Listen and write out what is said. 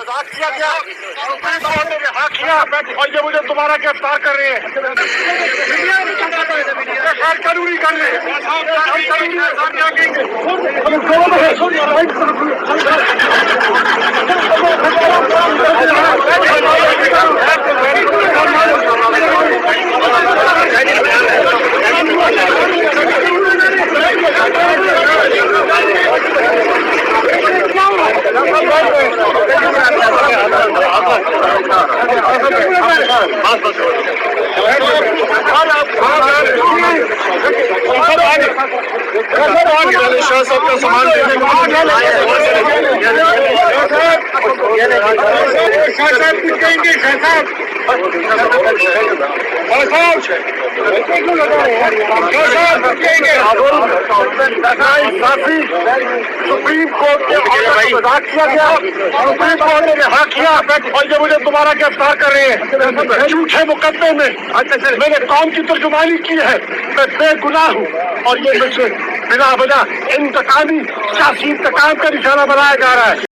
मजाक किया गया, सुप्रीम कोर्ट ने रिहा किया और ये मुझे दोबारा गिरफ्तार कर रहे हैं। कानूनी कर रहे हैं। शाह साहब का सामान देने सुप्रीम कोर्ट ने मजाक किया गया, सुप्रीम कोर्ट ने रिहा किया और ये मुझे दोबारा गिरफ्तार कर रहे हैं झूठे मुकदमे में। मैंने कौम की तर्जुमानी की है, मैं बेगुनाह हूँ और ये मुझे बिना वजह इंतकामी सियासी इंतकाम का निशाना बनाया जा रहा है।